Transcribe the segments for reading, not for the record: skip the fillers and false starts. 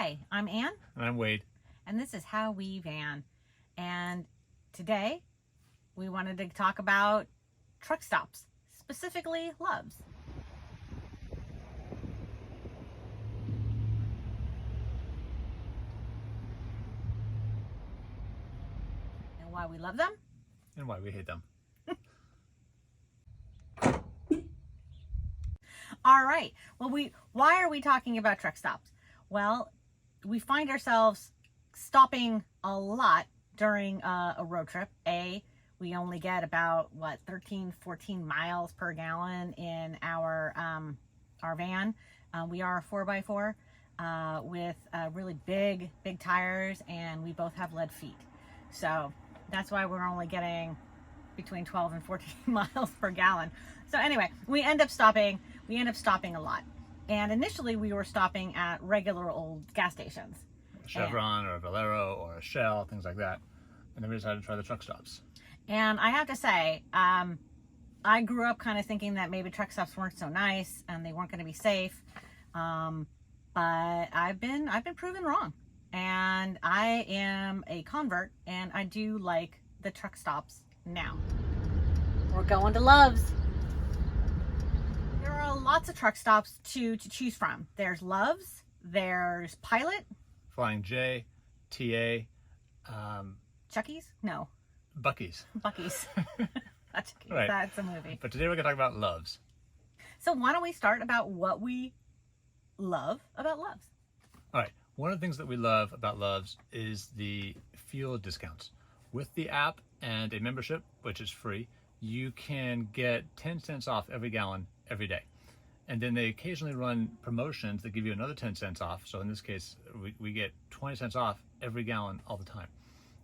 Hi, I'm Ann, And I'm Wade. and this is How We Van. And today we wanted to talk about truck stops, specifically Loves. And why we love them. And why we hate them. All right. Well, why are we talking about truck stops? Well, we find ourselves stopping a lot during a road trip. We only get about 13, 14 miles per gallon in our van. We are a 4x4 with really big tires, and we both have lead feet. So that's why we're only getting between 12 and 14 miles per gallon. So anyway, we end up stopping a lot. And initially we were stopping at regular old gas stations. A Chevron or a Valero or a Shell, things like that. And then we decided to try the truck stops. And I have to say, I grew up kind of thinking that maybe truck stops weren't so nice and they weren't going to be safe. But I've been proven wrong. And I am a convert, and I do like the truck stops now. We're going to Loves. There are lots of truck stops to choose from. There's Loves, there's Pilot, Flying J, TA, Chucky's? No, Buc-ee's. Buc-ee's. Not Chucky's. Right. That's a movie. But today we're going to talk about Loves. So why don't we start about what we love about Loves? All right. One of the things that we love about Loves is the fuel discounts. With the app and a membership, which is free, you can get 10 cents off every gallon every day. And then they occasionally run promotions that give you another 10 cents off. So in this case, we get 20 cents off every gallon all the time.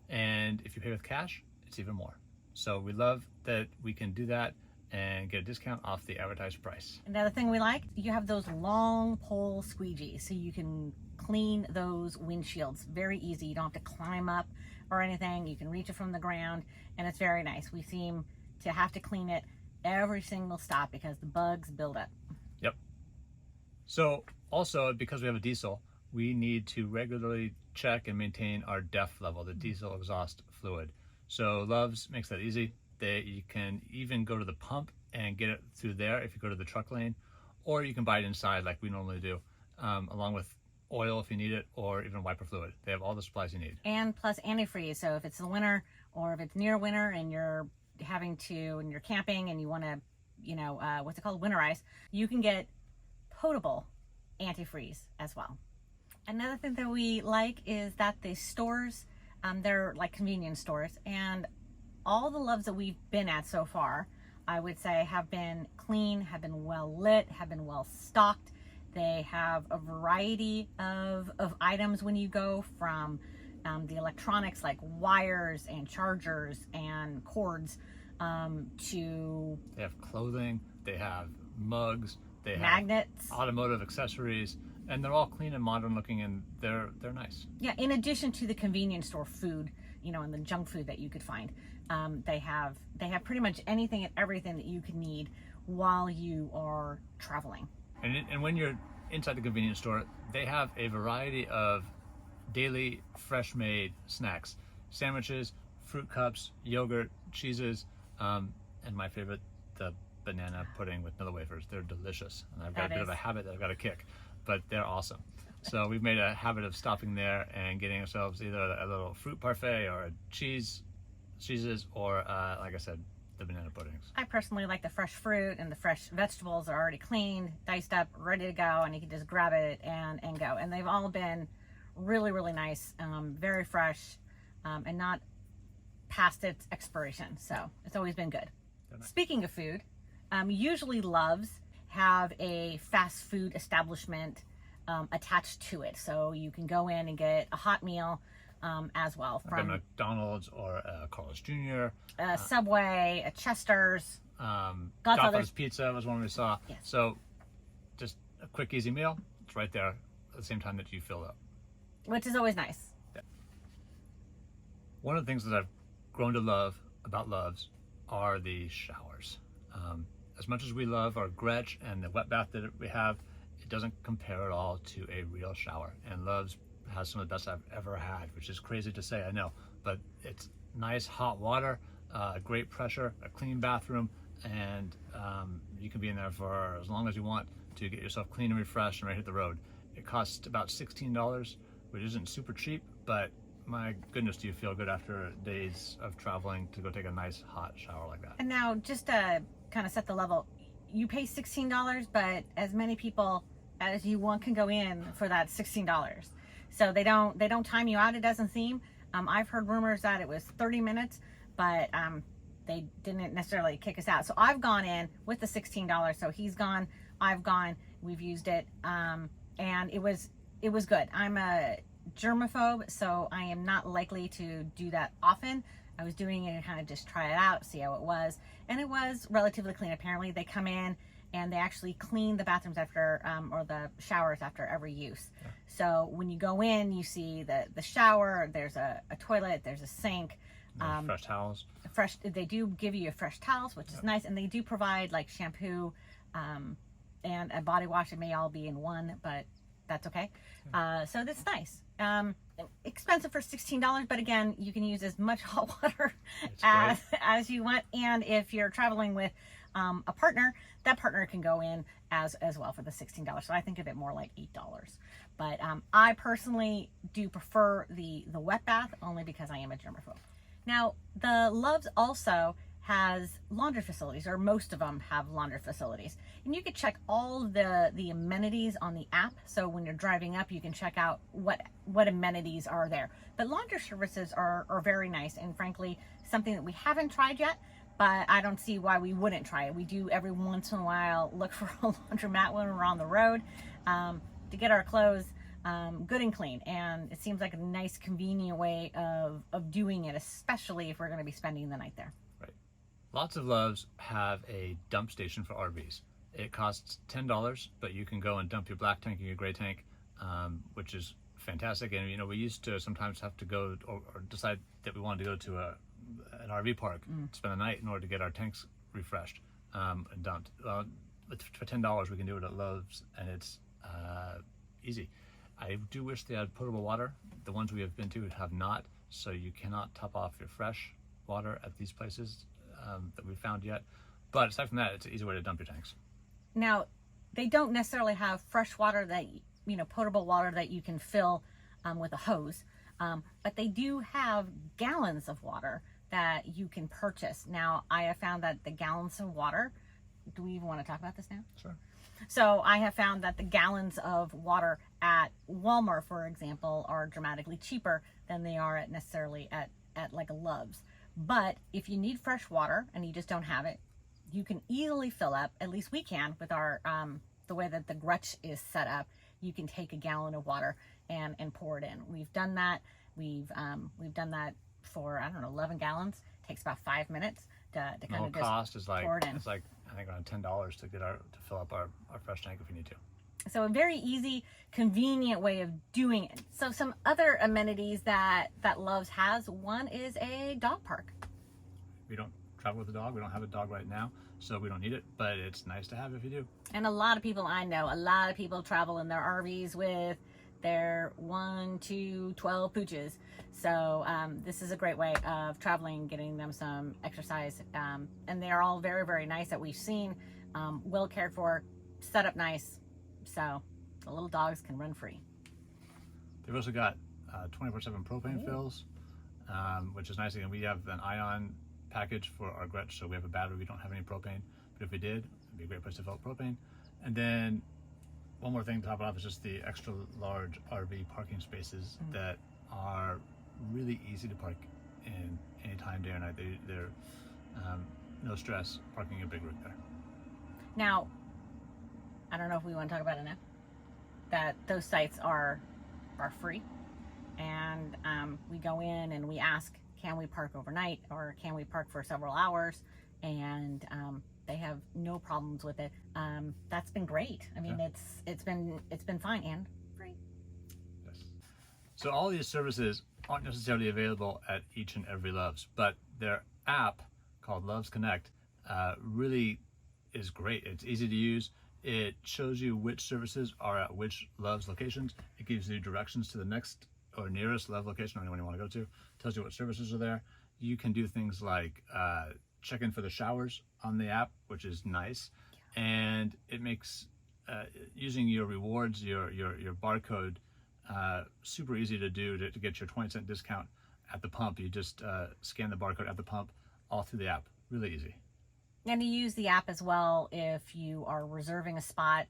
And if you pay with cash, it's even more. So we love that we can do that and get a discount off the advertised price. Another thing we like, you have those long pole squeegees, so you can clean those windshields very easy. You don't have to climb up or anything. You can reach it from the ground, and it's very nice. We seem to have to clean it every single stop because the bugs build up. Yep. So also, because we have a diesel, we need to regularly check and maintain our DEF level, the diesel exhaust fluid. So Loves makes that easy. You can even go to the pump and get it through there if you go to the truck lane, or you can buy it inside like we normally do, along with oil if you need it, or even wiper fluid. They have all the supplies you need. And plus antifreeze, so if it's the winter or if it's near winter and you're and you're camping and you want to, what's it called, winterize, you can get potable antifreeze as well. Another thing that we like is that the stores, they're like convenience stores, and all the Loves that we've been at so far, I would say, have been clean, have been well lit, have been well stocked. They have a variety of items when you go, from the electronics like wires and chargers and cords to... They have clothing, they have mugs, they magnets, have automotive accessories, and they're all clean and modern looking, and they're nice. Yeah, in addition to the convenience store food, and the junk food that you could find. They have pretty much anything and everything that you could need while you are traveling. And when you're inside the convenience store, they have a variety of daily fresh made snacks, sandwiches, fruit cups, yogurt, cheeses, and my favorite, the banana pudding with Nilla wafers. They're delicious, and I've got a bit of a habit that I've got to kick, but they're awesome. So we've made a habit of stopping there and getting ourselves either a little fruit parfait or a cheeses, or like I said, the banana puddings. I personally like the fresh fruit, and the fresh vegetables are already cleaned, diced up, ready to go, and you can just grab it and go. And they've all been really, really nice, very fresh, and not past its expiration. So it's always been good. Nice. Speaking of food, usually Loves have a fast food establishment attached to it, so you can go in and get a hot meal as well, from like a McDonald's or a Carl's Jr., Subway, a Chester's, Godfather's Pizza was one we saw. Yes. So just a quick, easy meal. It's right there at the same time that you fill up, which is always nice. Yeah. One of the things that I've grown to love about Loves are the showers. As much as we love our Gretsch and the wet bath that we have, it doesn't compare at all to a real shower. And Loves has some of the best I've ever had, which is crazy to say, I know, but it's nice hot water, great pressure, a clean bathroom, and you can be in there for as long as you want to get yourself clean and refreshed and ready to hit the road. It costs about $16, which isn't super cheap, but my goodness, do you feel good after days of traveling to go take a nice hot shower like that. And now, just to kind of set the level, you pay $16, but as many people as you want can go in for that $16. So they don't time you out, it doesn't seem. I've heard rumors that it was 30 minutes, but they didn't necessarily kick us out. So I've gone in with the $16. So he's gone, I've gone, we've used it, and it was good. I'm a germaphobe, so I am not likely to do that often. I was doing it and kind of just try it out, see how it was, and it was relatively clean. Apparently they come in and they actually clean the bathrooms after, or the showers after every use. Yeah. So when you go in, you see the shower, there's a toilet, there's a sink. Fresh towels. They do give you fresh towels, which is nice, and they do provide like shampoo and a body wash. It may all be in one, but that's okay. So that's nice. Expensive for $16, but again, you can use as much hot water as you want. And if you're traveling with a partner, that partner can go in as well for the $16. So I think of it more like $8. But I personally do prefer the wet bath, only because I am a germaphobe. Now, the Loves also has laundry facilities, or most of them have laundry facilities, and you can check all the amenities on the app. So when you're driving up, you can check out what amenities are there. But laundry services are very nice, and frankly, something that we haven't tried yet, but I don't see why we wouldn't try it. We do every once in a while look for a laundromat when we're on the road to get our clothes good and clean, and it seems like a nice, convenient way of doing it, especially if we're going to be spending the night there. Right. Lots of Loves have a dump station for RVs. It costs $10, but you can go and dump your black tank and your gray tank, which is fantastic. And we used to sometimes have to go or decide that we wanted to go to an RV park to spend the night in order to get our tanks refreshed and dumped. For $10, we can do it at Loves, and it's easy. I do wish they had potable water. The ones we have been to have not, so you cannot top off your fresh water at these places that we've found yet. But aside from that, it's an easy way to dump your tanks. Now, they don't necessarily have fresh water that, potable water that you can fill with a hose, but they do have gallons of water that you can purchase. Now, I have found that the gallons of water, do we even want to talk about this now? Sure. So I have found that the gallons of water at Walmart, for example, are dramatically cheaper than they are necessarily at like a Love's. But if you need fresh water and you just don't have it, you can easily fill up, at least we can with our, the way that the Grutch is set up. You can take a gallon of water and pour it in. We've done that. We've done that for, 11 gallons. It takes about 5 minutes to kind of just cost is like, pour it in. It's like, I think around $10 to fill up our fresh tank if we need to. So a very easy, convenient way of doing it. So some other amenities that Loves has, one is a dog park. We don't travel with a dog. We don't have a dog right now, so we don't need it, but it's nice to have if you do. And a lot of people I know, travel in their RVs with their 1, 2, 12 pooches. So this is a great way of traveling, getting them some exercise. And they're all very, very nice that we've seen, well cared for, set up nice. So the little dogs can run free. They've also got 24/7 propane fills, which is nice. Again, we have an ion package for our Gretsch, so we have a battery. We don't have any propane, but if we did, it'd be a great place to fill up propane. And then one more thing to top it off is just the extra large RV parking spaces that are really easy to park in any time, day or night. They're no stress parking a big rig there. Now, I don't know if we want to talk about it now, that those sites are free, and we go in and we ask, can we park overnight or can we park for several hours, and they have no problems with it. That's been great. I mean, it's been fine and free. Yes. So all these services aren't necessarily available at each and every Loves, but their app called Loves Connect really is great. It's easy to use. It shows you which services are at which Love's locations. It gives you directions to the next or nearest Love location or anyone you want to go to. Tells you what services are there. You can do things like check in for the showers on the app, which is nice. And it makes using your rewards, your barcode, super easy to do to get your 20-cent discount at the pump. You just scan the barcode at the pump all through the app. Really easy. And you use the app as well if you are reserving a spot.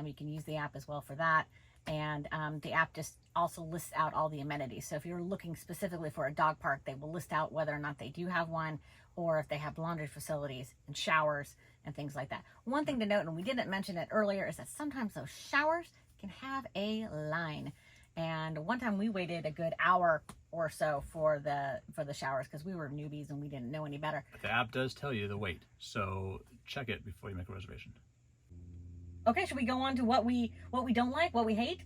You can use the app as well for that. And the app just also lists out all the amenities. So if you're looking specifically for a dog park, they will list out whether or not they do have one, or if they have laundry facilities and showers and things like that. One thing to note, and we didn't mention it earlier, is that sometimes those showers can have a line. And one time we waited a good hour or so for the showers because we were newbies and we didn't know any better. But the app does tell you the wait, so check it before you make a reservation. Okay, should we go on to what we don't like, what we hate?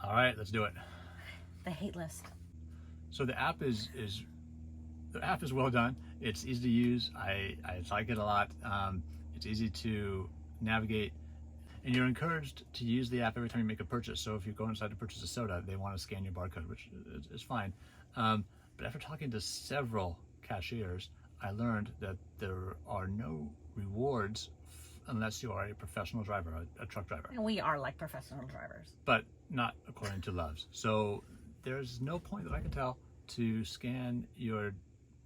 All right, let's do it. The hate list. So the app is well done. It's easy to use. I like it a lot. It's easy to navigate, and you're encouraged to use the app every time you make a purchase. So if you go inside to purchase a soda, they want to scan your barcode, which is fine. But after talking to several cashiers, I learned that there are no rewards unless you are a professional driver, a truck driver. And we are like professional drivers. But not according to Love's. So there's no point that I can tell to scan your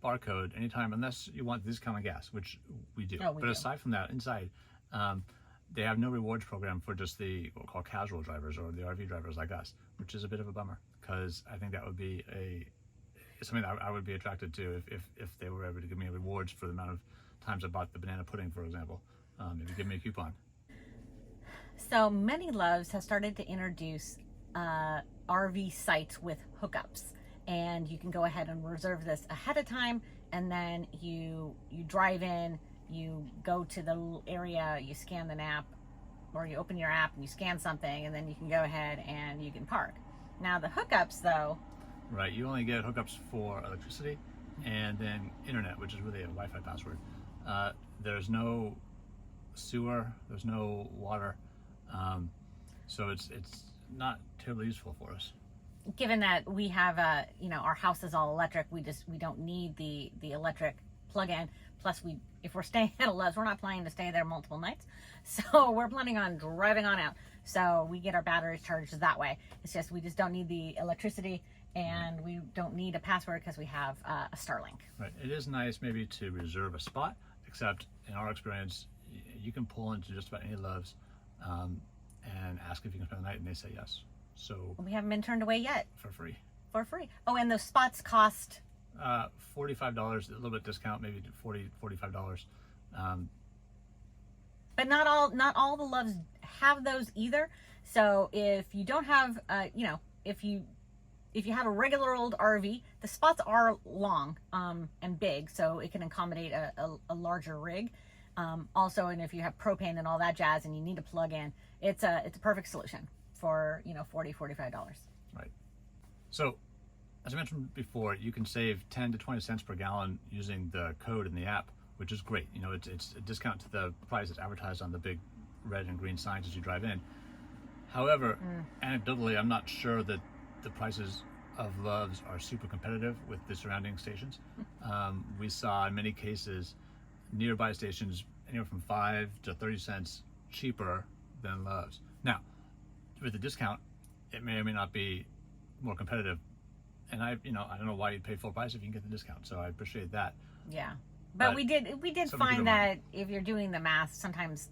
barcode anytime unless you want discount on gas, which we do. Oh, we but do. Aside from that, inside, they have no rewards program for just the what we'll call casual drivers or the RV drivers like us, which is a bit of a bummer because I think that would be something that I would be attracted to if they were able to give me rewards for the amount of times I bought the banana pudding, for example. Maybe give me a coupon. So many Loves have started to introduce RV sites with hookups, and you can go ahead and reserve this ahead of time, and then you drive in, you go to the little area, you scan the app, or you open your app and you scan something, and then you can go ahead and you can park. Now the hookups though, right, you only get hookups for electricity and then internet, which is really a Wi-Fi password. There's no sewer, there's no water, so it's not terribly useful for us. given that we have our house is all electric, we don't need the electric plug-in. Plus if we're staying at a Love's, we're not planning to stay there multiple nights, so we're planning on driving on out, so we get our batteries charged that way. It's just we just don't need the electricity, and we don't need a password because we have a Starlink. Right. It is nice maybe to reserve a spot, except in our experience, you can pull into just about any Love's and ask if you can spend the night, and they say yes. So We haven't been turned away yet. for free. For free. Oh, and those spots cost $45, a little bit discount, maybe $45. But not all the Loves have those either. So if you don't have, if you have a regular old RV, the spots are long and big, so it can accommodate a larger rig. Also, and if you have propane and all that jazz, and you need to plug in, it's a perfect solution for $40, $45. Right. So, as I mentioned before, you can save 10 to 20 cents per gallon using the code in the app, which is great. You know, it's a discount to the price that's advertised on the big red and green signs as you drive in. However, anecdotally, I'm not sure that the prices of Love's are super competitive with the surrounding stations. We saw in many cases nearby stations anywhere from 5 to 30 cents cheaper than Love's. Now, with the discount, it may or may not be more competitive. And I don't know why you'd pay full price if you can get the discount. So I appreciate that. Yeah, but we did find that if you're doing the math, sometimes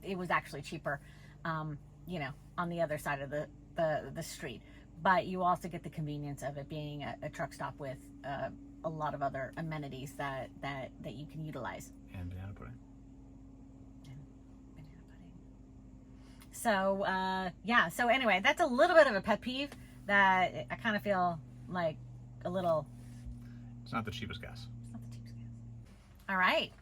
it was actually cheaper, on the other side of the street. But you also get the convenience of it being a truck stop with a lot of other amenities that you can utilize. And banana pudding. So so anyway, that's a little bit of a pet peeve that I kind of feel like a little. It's not the cheapest gas. It's not the cheapest gas. All right.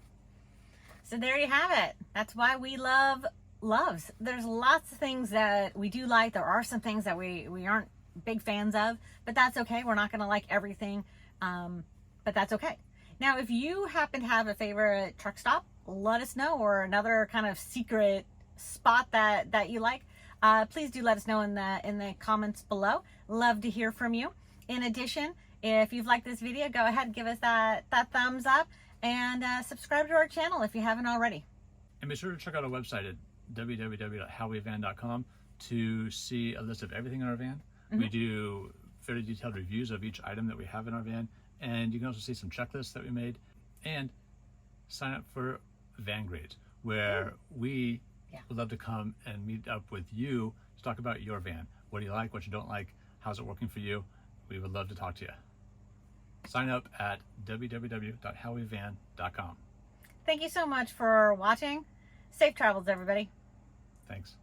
So there you have it. That's why we love Loves. There's lots of things that we do like. There are some things that we aren't big fans of, but that's okay. We're not going to like everything, but that's okay. Now, if you happen to have a favorite truck stop, let us know, or another kind of secret spot that you like, please do let us know in the comments below. Love to hear from you. In addition, if you've liked this video, go ahead and give us that thumbs up, and subscribe to our channel if you haven't already. And be sure to check out our website at www.howavan.com to see a list of everything in our van. We do very detailed reviews of each item that we have in our van, and you can also see some checklists that we made, and sign up for Van Grades, where we would love to come and meet up with you to talk about your van. What do you like, what you don't like, how's it working for you? We would love to talk to you. Sign up at www.howavan.com. Thank you so much for watching. Safe travels, everybody. Thanks.